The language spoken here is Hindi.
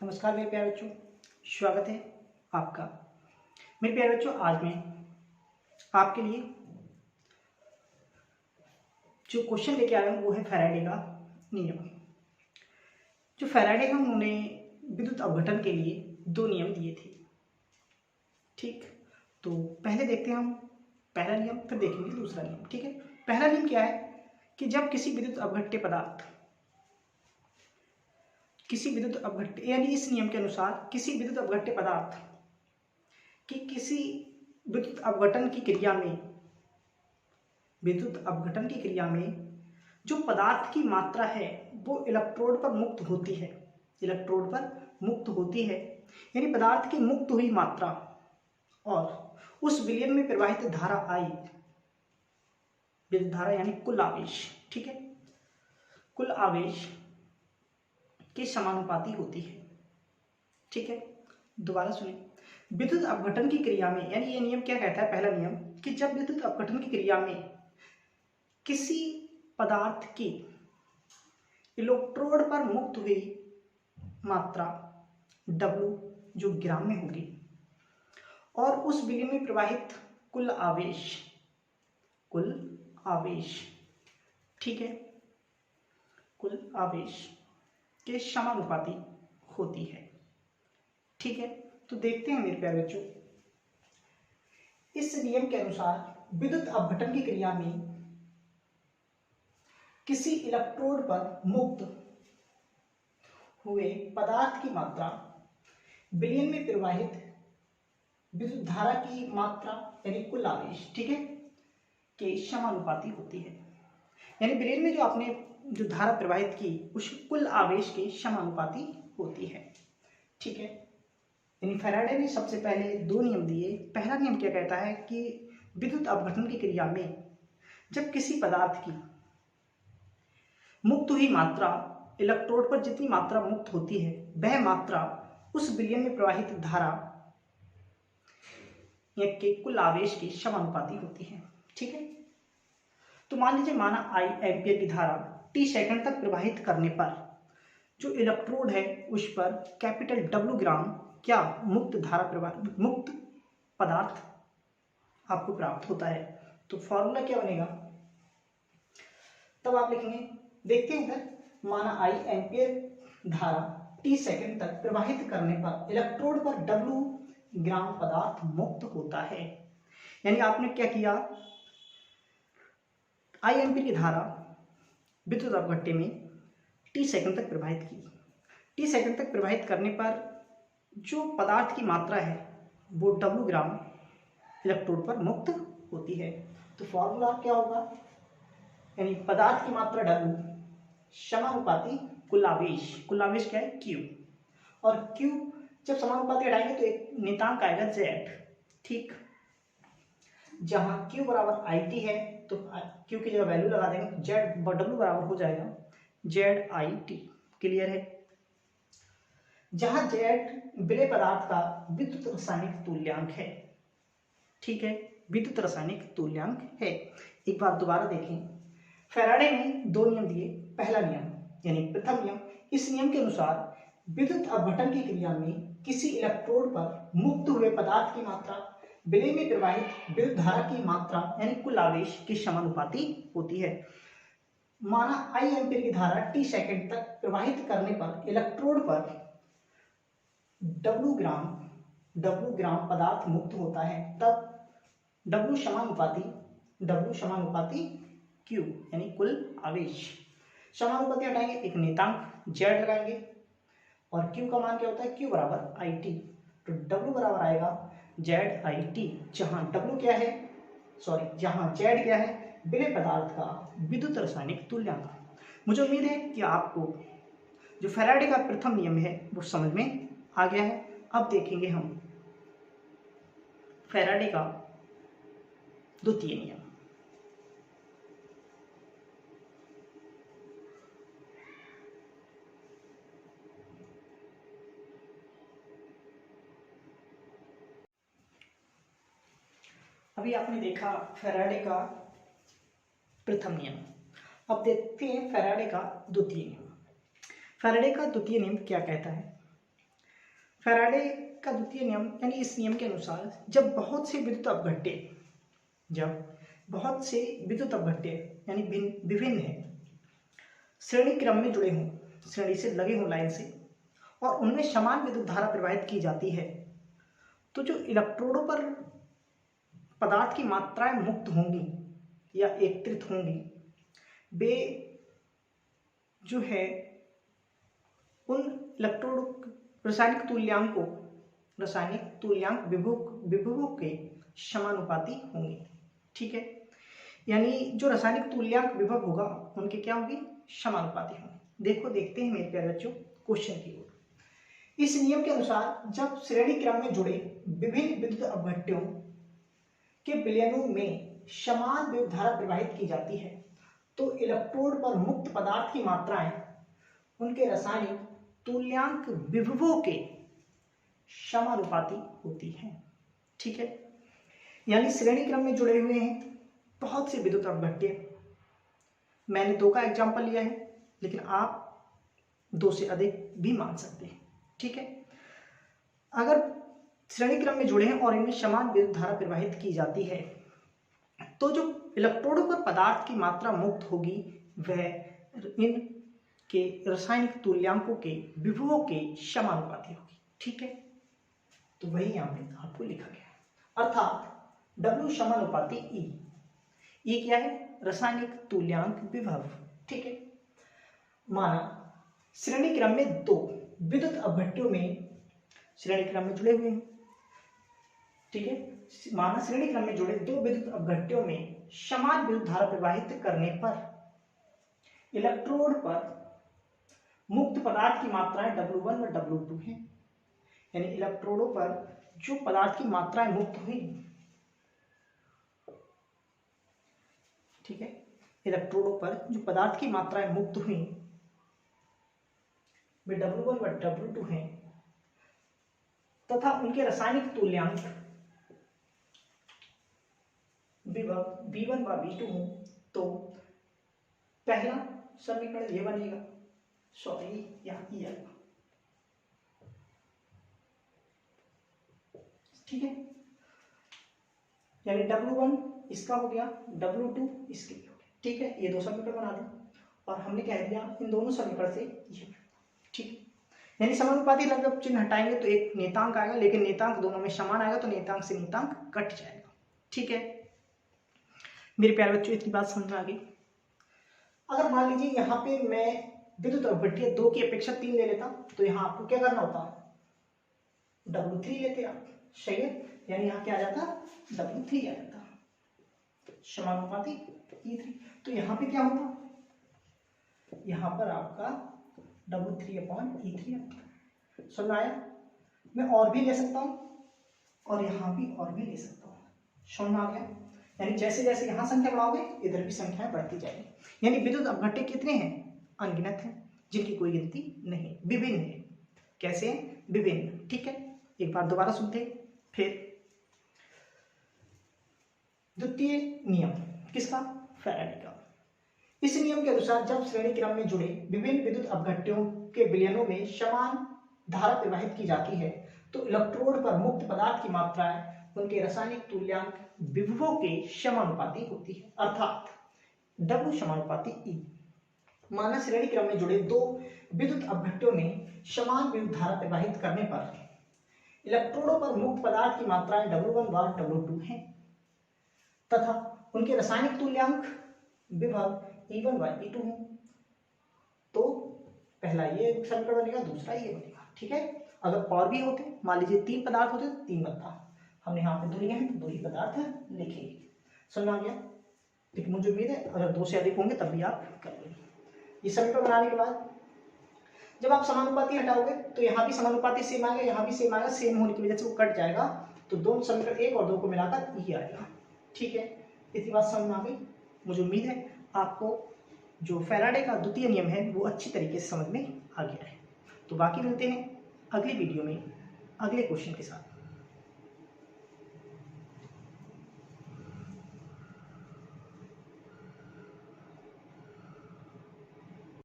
नमस्कार मेरे प्यारे बच्चों, स्वागत है आपका। मेरे प्यारे बच्चों, आज मैं आपके लिए जो क्वेश्चन लेके आया हूँ वो है फैराडे का नियम। जो फैराडे है उन्होंने विद्युत अपघटन के लिए दो नियम दिए थे। ठीक, तो पहले देखते हैं हम पहला नियम, फिर देखेंगे दूसरा नियम। ठीक है, पहला नियम क्या है कि जब किसी विद्युत अपघट्य पदार्थ किसी विद्युत अपघट्य यानी इस नियम के अनुसार किसी विद्युत अपघट्य पदार्थ कि किसी विद्युत अपघटन की क्रिया में जो पदार्थ की मात्रा है वो इलेक्ट्रोड पर मुक्त होती है। यानी पदार्थ की मुक्त हुई मात्रा और उस विलयन में प्रवाहित धारा आई, विद्युत धारा यानी कुल आवेश, ठीक है, कुल आवेश के समानुपाती होती है। ठीक है, दोबारा सुनिए। विद्युत अपघटन की क्रिया में, यानी ये नियम क्या कहता है, पहला नियम, कि जब विद्युत अपघटन की क्रिया में किसी पदार्थ की इलेक्ट्रोड पर मुक्त हुई मात्रा W जो ग्राम में होगी और उस विलयन में प्रवाहित कुल आवेश, ठीक है, कुल आवेश के समानुपाती होती है। ठीक है, तो देखते हैं मेरे प्यारे बच्चों, इस नियम के अनुसार विद्युत अपघटन की क्रिया में किसी इलेक्ट्रोड पर मुक्त हुए पदार्थ की मात्रा विलयन में प्रवाहित विद्युत धारा की मात्रा यानी कुल आवेश, ठीक है, के समानुपाती होती है। यानी विलयन में जो आपने जो धारा प्रवाहित की उस कुल आवेश के समानुपाती होती है। ठीक है, यानी फैराडे ने सबसे पहले दो नियम दिए। पहला नियम क्या कहता है कि विद्युत अपघटन की क्रिया में जब किसी पदार्थ की मुक्त हुई मात्रा, इलेक्ट्रोड पर जितनी मात्रा मुक्त होती है वह मात्रा उस विलयन में प्रवाहित धारा या के कुल आवेश के समानुपाती होती है। ठीक है, तो मान लीजिए, माना I एम्पियर की धारा t सेकंड तक प्रवाहित करने पर जो इलेक्ट्रोड है उस पर कैपिटल W ग्राम क्या मुक्त पदार्थ आपको प्राप्त होता है। तो फॉर्मूला क्या बनेगा, तब आप लिखेंगे, देखते हैं इधर, माना I एम्पियर धारा t सेकंड तक प्रवाहित करने पर इलेक्ट्रोड पर W ग्राम पदार्थ मुक्त होता है। यानी आपने क्या किया, I एम्पियर की धारा विद्युत अपघट्य में t सेकंड तक प्रवाहित की। t सेकंड तक प्रवाहित करने पर जो पदार्थ की मात्रा है वो W ग्राम इलेक्ट्रोड पर मुक्त होती है। तो फॉर्मूला क्या होगा, यानी पदार्थ की मात्रा W समानुपाती कुल आवेश क्या है, Q, और Q जब समानुपाती हटाएंगे तो एक नियतांक आएगा Z। ठीक, जहां Q बराबर IT है तो Q की जगह वैल्यू लगा देंगे तो Z W बराबर हो जाएगा ZIT। क्लियर है, जहां Z विलेय पदार्थ का विद्युत रासायनिक तुल्यांक है। ठीक है, विद्युत रासायनिक तुल्यांक है। एक बार दोबारा देखें, फैराडे ने दो नियम दिए। पहला नियम यानी प्रथम नियम, इस नियम के अनुसार विद्युत अपघटन की क्रिया में किसी इलेक्ट्रोड पर मुक्त हुए पदार्थ की मात्रा विलय में प्रवाहित विद्युत धारा की मात्रा यानी कुल आवेश के समानुपाती होती है। माना I एम्पियर की धारा t सेकंड तक प्रवाहित करने पर इलेक्ट्रोड पर W ग्राम पदार्थ मुक्त होता है, तब W समानुपाती Q यानी कुल आवेश। समानुपाती हटाएंगे, एक नियतांक Z लगाएंगे और Q का मान क्या होता है, Q बराबर IT। तो W बराबर आएगा ZIT, जहां W क्या है, जहां Z क्या है, विलेय पदार्थ का विद्युत रासायनिक तुल्यांक। मुझे उम्मीद है कि आपको जो फैराडे का प्रथम नियम है वो समझ में आ गया है। अब देखेंगे हम फैराडे का द्वितीय नियम। अभी आपने देखा फैराडे का प्रथम नियम, अब देखते हैं फैराडे का द्वितीय नियम। फैराडे का द्वितीय नियम क्या कहता है, फैराडे का द्वितीय नियम यानी इस नियम के अनुसार जब बहुत से विद्युत अपघट्य यानी विभिन्न है श्रेणी क्रम में जुड़े हों, श्रेणी से लगे हों लाइन से, और उनमें समान विद्युत धारा प्रवाहित की जाती है, तो जो इलेक्ट्रोडों पर पदार्थ की मात्राएं मुक्त होंगी या एकत्रित होंगी, वे जो है उन इलेक्ट्रोड रासायनिक तुल्यांक विभवों के समानुपाती होंगे। ठीक है, यानी जो रासायनिक तुल्यांक विभव होगा उनके क्या होगी, समानुपाती होंगे। देखते हैं मेरे प्यारे बच्चों क्वेश्चन की ओर। इस नियम के अनुसार जब श्रेणी क्रम में जुड़े विभिन्न विद्युत अपघट्यों के विलयनों में समान विद्युत धारा प्रवाहित की जाती है, तो इलेक्ट्रोड पर मुक्त पदार्थ की मात्राएं उनके रासायनिक तुल्यांक विभवों के समानुपाती होती हैं। ठीक है, यानी श्रेणी क्रम में जुड़े हुए हैं बहुत से विद्युत अपघट्य। मैंने 2 का एग्जाम्पल लिया है, लेकिन आप 2 से अधिक भी मान सकते हैं। ठीक है, अगर श्रेणी क्रम में जुड़े हैं और इनमें समान विद्युत धारा प्रवाहित की जाती है, तो जो इलेक्ट्रोडों पर पदार्थ की मात्रा मुक्त होगी वह इन के रासायनिक तुल्यांकों के विभवों के समानुपाती होगी। ठीक है, तो वही यहाँ पे आपको लिखा गया है, अर्थात W समानुपाती E क्या है, रासायनिक तुल्यांक विभव। ठीक है, माना श्रेणी क्रम में 2 विद्युत अपघट्यों में श्रेणी क्रम में जुड़े हुए हैं। ठीक है, माना श्रेणी क्रम में जुड़े 2 विद्युत अपघट्यों में समान विद्युत धारा प्रवाहित करने पर इलेक्ट्रोड पर मुक्त पदार्थ की मात्राएं W1 व W2 हैं। यानी इलेक्ट्रोडों पर जो पदार्थ की मात्राएं मुक्त हुई, ठीक है, इलेक्ट्रोडों पर जो पदार्थ की मात्राएं मुक्त हुई वे W1 व W2 हैं, तथा उनके रासायनिक तुल्यांक विभव V1 व V2 हो, तो पहला समीकरण ये बनेगा, सॉरी यहाँ ई आएगा। ठीक है, यानी W1 इसका हो गया, W2 इसके हो गया। ठीक है, ये 2 समीकरण बना दें और हमने कह दिया इन दोनों समीकरण से ये। ठीक है, यानी समानुपाती जब चिन्ह हटाएंगे तो एक नेतांक आएगा, लेकिन नेतांक दोनों में समान आएगा, तो नेतांक से नेतांक कट जाएगा। ठीक है, मेरे प्यारे बच्चों इतनी बात समझ में आ गई। अगर मान लीजिए यहाँ पे मैं विद्युत अपघट्य 2 की अपेक्षा 3 ले लेता, तो यहाँ आपको क्या करना होता, W3 लेते आप। सही है, यानी यहाँ क्या आ जाता, W3 आ जाता, समानुपाती E3। तो यहाँ पे क्या होता, यहाँ पर आपका W3/E3 आता। समझ आया? मैं और भी ले सकता हूँ और यहाँ भी और भी ले सकता हूँ। समझ में आ गया? यानी जैसे जैसे यहाँ संख्या बढ़ाओगे इधर भी संख्याएं बढ़ती जाएंगी। यानी विद्युत अपघट्य कितने हैं, अनगिनत हैं, जिनकी कोई गिनती नहीं, विभिन्न है। कैसे हैं, विभिन्न। ठीक है, एक बार दोबारा सुनते फिर। द्वितीय नियम किसका, फैराडे का। इस नियम के अनुसार जब श्रेणी क्रम में जुड़े विभिन्न विद्युत अपघट्यों के विलयनों में समान धारा प्रवाहित की जाती है, तो इलेक्ट्रोड पर मुक्त पदार्थ की मात्राएं उनके रासायनिक तुल्यांक विभवों के समानुपाती होती है, अर्थात W समानुपाती E। माना श्रेणी क्रम में जुड़े 2 विद्युत अपघट्यों में समान विद्युत धारा प्रवाहित करने पर इलेक्ट्रोडों पर मुक्त पदार्थ की मात्राएं W1 व W2 हैं, तथा उनके रासायनिक तुल्यांक विभव E1 व E2 हैं। तो पहला ये समीकरण बनेगा, दूसरा ये बनेगा। ठीक है, अगर और भी होते, मान लीजिए 3 पदार्थ होते तो 3 बनता। हमने यहाँ पे 2 लिए हैं तो 2 ही पदार्थ लिखे। समझ आ गया? लेकिन मुझे उम्मीद है अगर 2 से अधिक होंगे तब भी आप कर लेंगे। ये समीकरण बनाने के बाद जब आप समानुपाती हटाओगे तो यहाँ भी समानुपाती सेम आएगा, यहाँ भी सेम आएगा। सेम होने की वजह से वो कट जाएगा, तो दोनों समीकरण 1 और 2 को मिलाकर ये आएगा। ठीक है, इतनी बात समझ में आ गई। मुझे उम्मीद है आपको जो फैराडे का द्वितीय नियम है वो अच्छी तरीके से समझ में आ गया है। तो बाकी मिलते हैं अगली वीडियो में अगले क्वेश्चन के साथ।